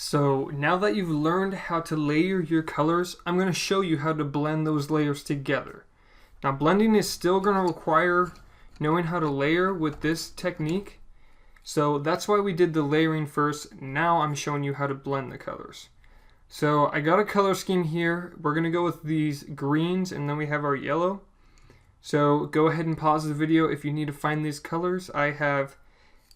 So now that you've learned how to layer your colors, I'm going to show you how to blend those layers together. Now blending is still going to require knowing how to layer with this technique. So that's why we did the layering first. Now I'm showing you how to blend the colors. So I got a color scheme here. We're going to go with these greens and then we have our yellow. So go ahead and pause the video if you need to find these colors. I have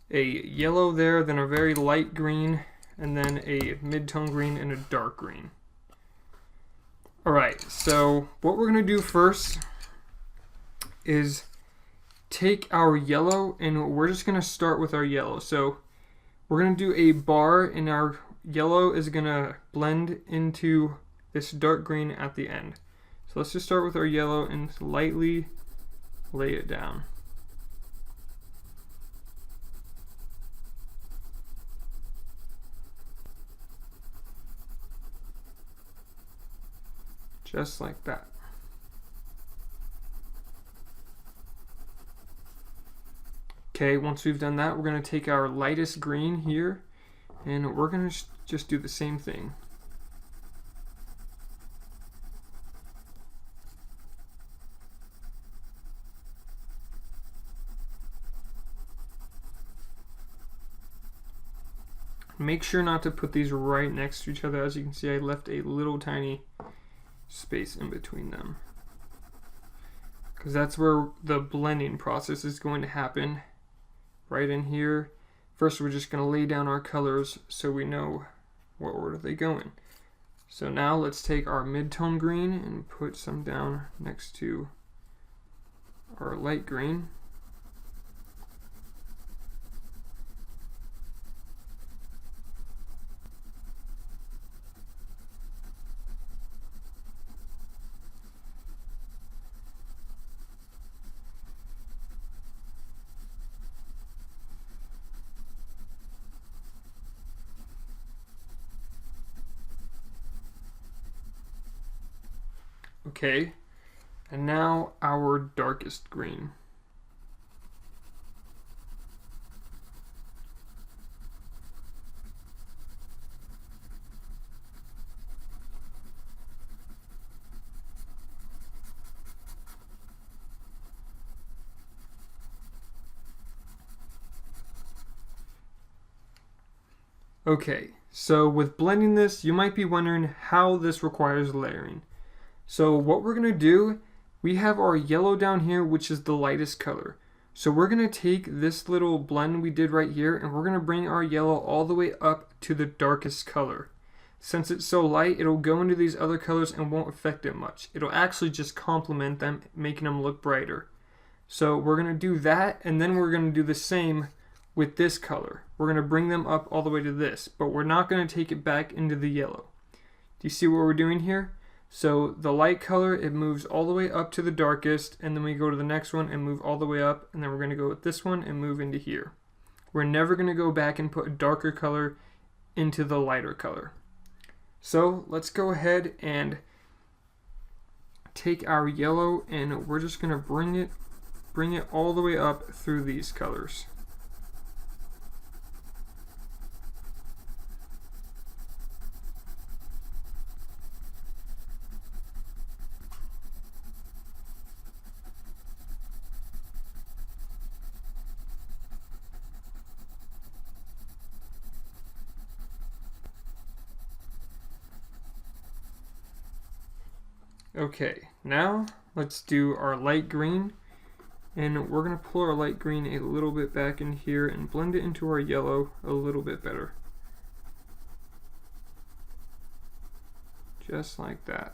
a yellow there, then a very light green, and then a mid-tone green and a dark green. Alright, so what we're going to do first is take our yellow and we're just going to start with our yellow. So we're going to do a bar and our yellow is going to blend into this dark green at the end. So let's just start with our yellow and lightly lay it down. Just like that. Okay, once we've done that, we're going to take our lightest green here and we're going to just do the same thing. Make sure not to put these right next to each other. As you can see, I left a little tiny space in between them, because that's where the blending process is going to happen, right in here. First we're just going to lay down our colors so we know what order they go in. So now let's take our mid-tone green and put some down next to our light green. Okay, and now our darkest green. Okay, so with blending this, you might be wondering how this requires layering. So what we're going to do, we have our yellow down here, which is the lightest color. So we're going to take this little blend we did right here and we're going to bring our yellow all the way up to the darkest color. Since it's so light, it'll go into these other colors and won't affect it much. It'll actually just complement them, making them look brighter. So we're going to do that, and then we're going to do the same with this color. We're going to bring them up all the way to this, but we're not going to take it back into the yellow. Do you see what we're doing here? So the light color, it moves all the way up to the darkest, and then we go to the next one and move all the way up, and then we're going to go with this one and move into here. We're never going to go back and put a darker color into the lighter color. So let's go ahead and take our yellow and we're just going to bring it all the way up through these colors. Okay, now let's do our light green, and we're going to pull our light green a little bit back in here and blend it into our yellow a little bit better. Just like that.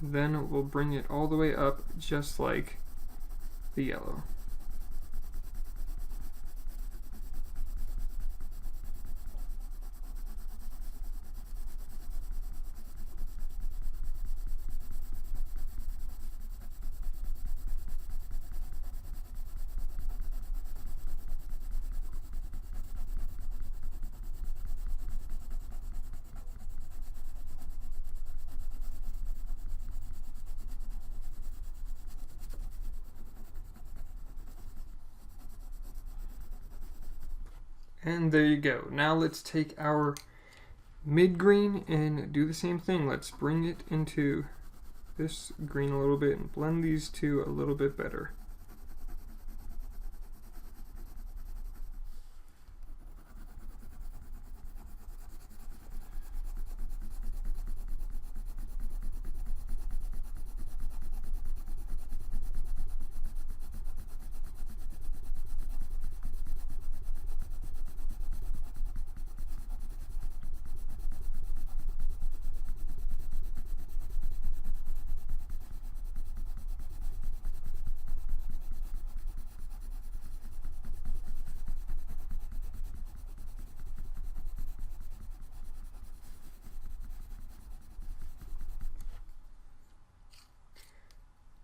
Then we'll bring it all the way up just like the yellow. And there you go. Now let's take our mid green and do the same thing. Let's bring it into this green a little bit and blend these two a little bit better.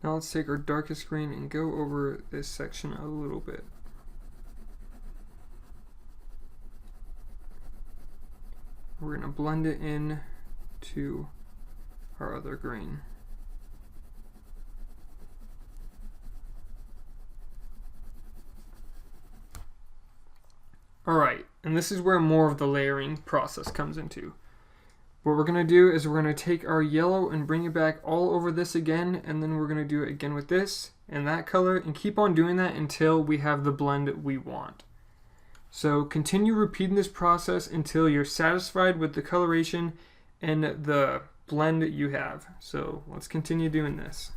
Now let's take our darkest green and go over this section a little bit. We're going to blend it in to our other green. Alright, and this is where more of the layering process comes into. What we're going to do is we're going to take our yellow and bring it back all over this again, and then we're going to do it again with this and that color, and keep on doing that until we have the blend we want. So continue repeating this process until you're satisfied with the coloration and the blend you have. So let's continue doing this.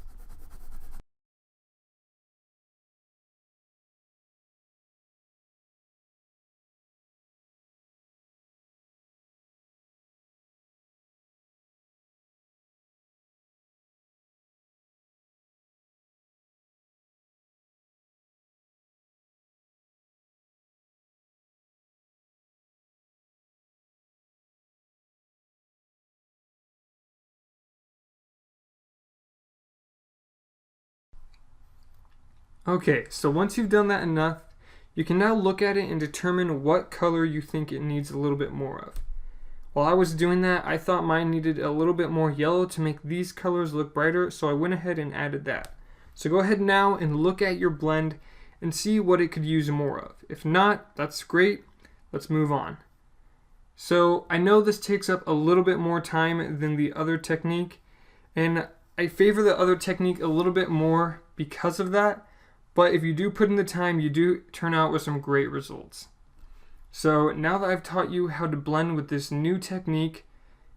Okay, so once you've done that enough, you can now look at it and determine what color you think it needs a little bit more of. While I was doing that, I thought mine needed a little bit more yellow to make these colors look brighter, so I went ahead and added that. So go ahead now and look at your blend and see what it could use more of. If not, that's great. Let's move on. So I know this takes up a little bit more time than the other technique, and I favor the other technique a little bit more because of that. But if you do put in the time, you do turn out with some great results. So now that I've taught you how to blend with this new technique,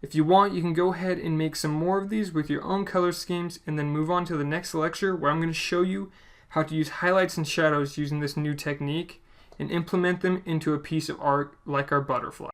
if you want, you can go ahead and make some more of these with your own color schemes and then move on to the next lecture where I'm going to show you how to use highlights and shadows using this new technique and implement them into a piece of art like our butterfly.